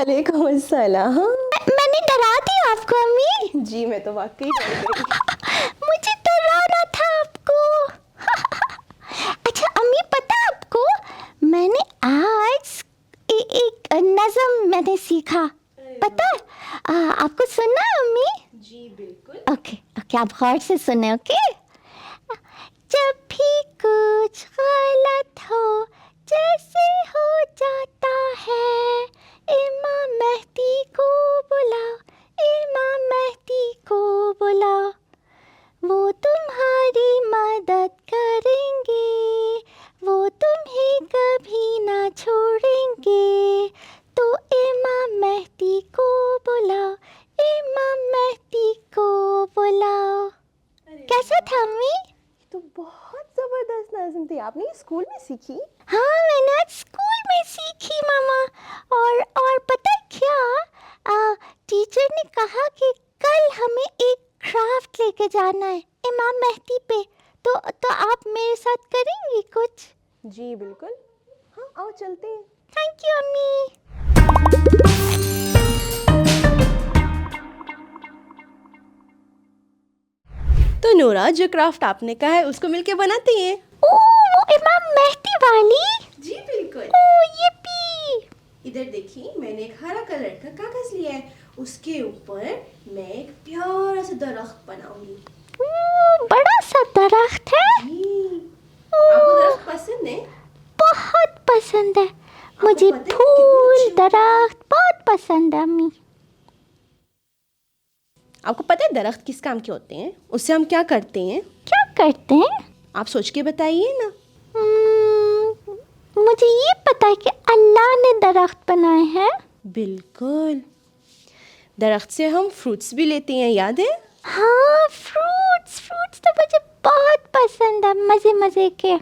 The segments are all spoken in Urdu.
وعلیکم السلام. میں نے ڈرا دی آپ کو امی. جی میں تو واقعی ڈر گئی. مجھے ڈرانا تھا آپ کو. اچھا امی پتہ آپ کو میں نے آج ایک نظم میں نے سیکھا. پتہ آپ کو سننا ہے امی؟ جی بالکل. اوکے آپ غور سے سنیں. اوکے. جب بھی کچھ غلط ہو جیسے ہو جاتا ہے امام مہدی کو بلاؤ، امام مہدی کو بلاؤ، وہ تمہاری مدد کریں گے، وہ تمہیں کبھی نہ چھوڑیں گے، تو امام مہدی کو بلاؤ، امام مہدی کو بلاؤ. کیسا تھا امی؟ تو بہت زبردست نظم تھی. آپ نے یہ اسکول میں سیکھی؟ ہاں میں نے آج اسکول میں سیکھی ماما. اور پتہ کیا ٹیچر نے کہا کہ کل ہمیں ایک کرافٹ لے کے جانا ہے امام مہدی پہ. تو آپ میرے ساتھ کریں گی کچھ؟ جی بالکل. ہاں آؤ چلتے ہیں. تھینک یو امی. تو نورا جو کرافٹ آپ نے کہا ہے اس کو مل کے بناتے ہیں. وہ امام مہدی والی؟ جی بالکل. یپی. ادھر دیکھیے میں نے ایک ہرا کلر کا کاغذ لیا ہے، اس کے اوپر میں ایک پیارا سا درخت بناؤں گی. بڑا سا درخت ہے؟ جی. آپ کو درخت پسند ہے؟ بہت پسند ہے مجھے. پتہ ہے پھول کتنے اچھے درخت بہت پسند ہے امی. آپ کو پتہ ہے درخت کس کام کے ہوتے ہیں؟ اس سے ہم کیا کرتے ہیں؟ کیا کرتے ہیں؟ آپ سوچ کے بتائیے نا. مجھے یہ پتا ہے کہ اللہ نے درخت بنائے ہیں. بالکل. درخت سے ہم فروٹس بھی لیتے ہیں، یاد ہے؟ ہاں فروٹس تو مجھے بہت پسند ہے، مزے کے.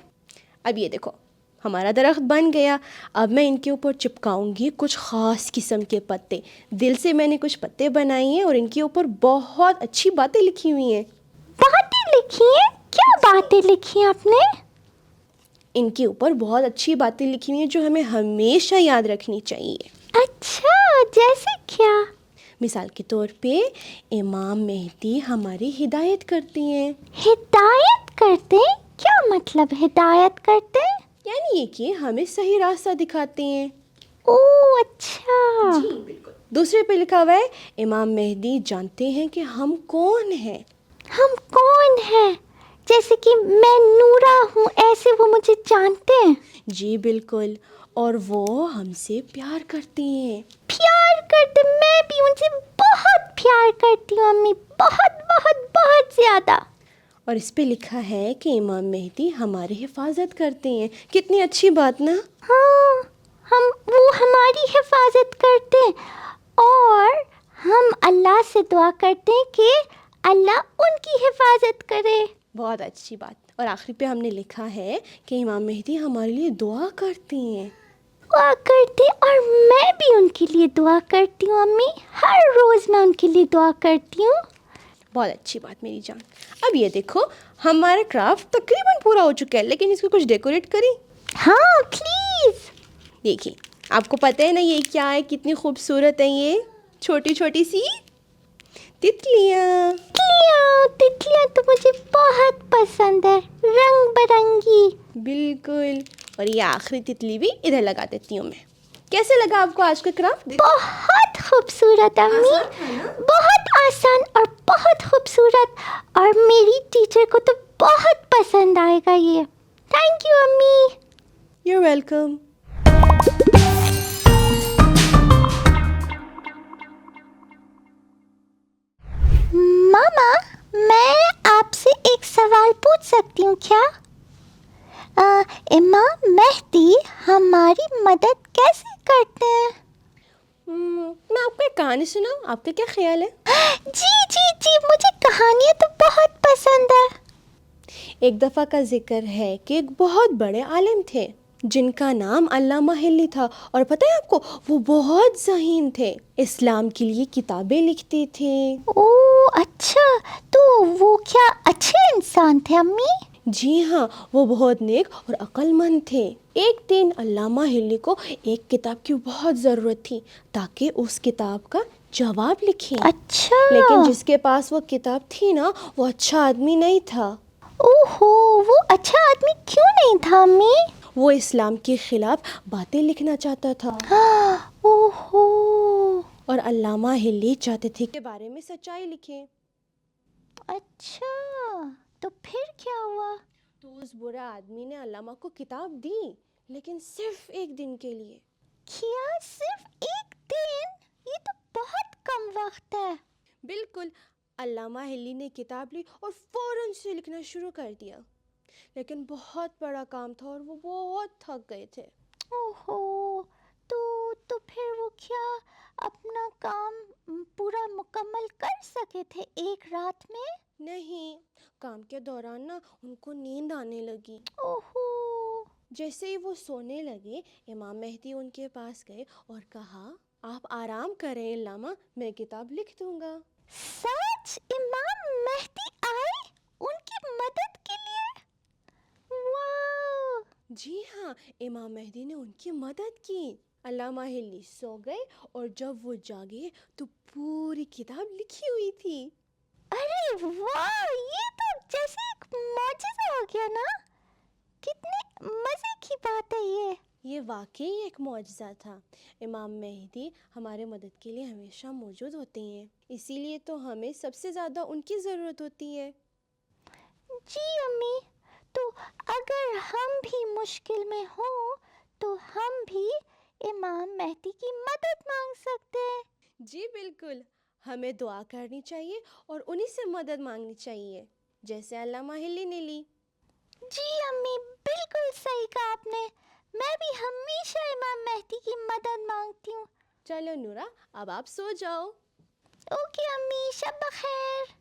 اب یہ دیکھو ہمارا درخت بن گیا. اب میں ان کے اوپر چپکاؤں گی کچھ خاص قسم کے پتے. دل سے میں نے کچھ پتے بنائے ہیں اور ان کے اوپر بہت اچھی باتیں لکھی ہوئی ہیں. باتیں لکھی ہیں؟ کیا باتیں لکھی ہیں آپ نے؟ ان کے اوپر بہت اچھی باتیں لکھی ہوئی ہیں جو ہمیں ہمیشہ یاد رکھنی چاہیے. اچھا جیسے کیا؟ مثال کے طور پہ امام مہدی ہماری ہدایت کرتی ہیں. ہدایت کرتے؟ کیا مطلب ہدایت کرتے؟ یعنی یہ کہ ہمیں صحیح راستہ دکھاتے ہیں. اچھا. جی بالکل. دوسرے پہ لکھا ہوا ہے امام مہدی جانتے ہیں کہ ہم کون ہیں. ہم کون ہیں؟ جیسے کہ میں نورا ہوں ایسے وہ مجھے جانتے ہیں. جی بالکل. اور وہ ہم سے پیار کرتی ہیں. پیار کرتے؟ میں بھی ان سے بہت پیار کرتی ہوں امی، بہت بہت بہت زیادہ. اور اس پہ لکھا ہے کہ امام مہدی ہماری حفاظت کرتے ہیں. کتنی اچھی بات نا. ہاں وہ ہماری حفاظت کرتے ہیں اور ہم اللہ سے دعا کرتے ہیں کہ اللہ ان کی حفاظت کرے. بہت اچھی بات. اور آخری پہ ہم نے لکھا ہے کہ امام مہدی ہمارے لیے دعا کرتے ہیں. دعا کرتے اور میں بھی ان کے لیے دعا کرتی ہوں امی. ہر روز میں ان کے لیے دعا کرتی ہوں. بہت اچھی بات میری جان. اب یہ دیکھو ہمارا کرافٹ تقریباً پورا ہو چکا ہے، لیکن اس کو کچھ ڈیکوریٹ کریں. ہاں پلیز. دیکھیے آپ کو پتہ ہے نا یہ کیا ہے، کتنی خوبصورت ہے. یہ چھوٹی چھوٹی سی تتلیاں. تتلیاں تو مجھے بہت پسند ہے، رنگ برنگی. بالکل. اور یہ آخری تتلی بھی ادھر لگا دیتی ہوں میں. کیسے لگا آپ کو آج کا کرافٹ؟ بہت خوبصورت امی. بہت آسان اور بہت خوبصورت، اور میری ٹیچر کو تو بہت پسند آئے گا یہ. تھینک یو امی. You welcome. ماما میں آپ سے ایک سوال پوچھ سکتی ہوں کیا؟ امام مہدی ہماری مدد کیسے کرتے ہیں؟ میں آپ کو ایک کہانی سناؤں، آپ کا کیا خیال ہے؟ جی مجھے کہانیاں تو بہت پسند ہے. ایک دفعہ کا ذکر ہے کہ ایک بہت بڑے عالم تھے جن کا نام علامہ حلی تھا. اور پتہ ہے آپ کو وہ بہت ذہین تھے، اسلام کے لیے کتابیں لکھتے تھے. اچھا تو وہ کیا اچھے انسان تھے امی؟ جی ہاں، وہ بہت نیک اور عقل مند تھے۔ ایک دن علامہ ہلی کو ایک کتاب کی بہت ضرورت تھی تاکہ اس کتاب کا جواب لکھیں، اچھا، لیکن جس کے پاس وہ کتاب تھی نا، وہ اچھا آدمی نہیں تھا۔ اوہو، وہ اچھا آدمی کیوں نہیں تھا امی؟ وہ اسلام کے خلاف باتیں لکھنا چاہتا تھا، اوہو، اور علامہ ہلی چاہتے تھے کہ بارے میں سچائی لکھیں۔ اچھا، تو پھر کیا ہوا؟ تو اس برے آدمی نے علامہ کو کتاب دی، لیکن صرف ایک دن کے لیے۔ کیا صرف ایک دن؟ یہ تو بہت کم وقت ہے۔ بالکل، علامہ ہلی نے کتاب لی اور فوراً سے لکھنا شروع کر دیا، لیکن بہت بڑا کام تھا اور وہ بہت تھک گئے تھے۔ اوہو، تو پھر وہ کیا اپنا کام پورا مکمل کر سکے تھے ایک رات میں؟ نہیں، کام کے دوران نا ان کو نیند آنے لگی۔ اوہو، جیسے ہی وہ سونے لگے، امام مہدی ان کے پاس گئے اور کہا، آپ آرام کریں علامہ، میں کتاب لکھ دوں گا۔ سچ؟ امام مہدی آئے ان کی مدد کے لیے؟ واو! جی ہاں، امام مہدی نے ان کی مدد کی۔ علامہ ہلی سو گئے اور جب وہ جاگے تو پوری کتاب لکھی ہوئی تھی۔ ارے واہ، یہ تو جیسے ایک معجزہ ہو گیا نا۔ کتنے مزے کی بات ہے یہ واقعی ایک معجزہ تھا۔ امام مہدی ہمارے مدد کے لیے ہمیشہ موجود ہوتے ہیں، اسی لیے تو ہمیں سب سے زیادہ ان کی ضرورت ہوتی ہے۔ جی امی، تو اگر ہم بھی مشکل میں ہوں تو ہم بھی امام مہدی کی مدد مانگ سکتے ہیں۔ جی بالکل، ہمیں دعا کرنی چاہیے اور انہی سے مدد مانگنی چاہیے، جیسے علامہ ہلی نے لی۔ جی امی، بالکل صحیح کہا آپ نے۔ میں بھی ہمیشہ امام مہدی کی مدد مانگتی ہوں۔ چلو نورا، اب آپ سو جاؤ۔ اوکے امی، شب بخیر۔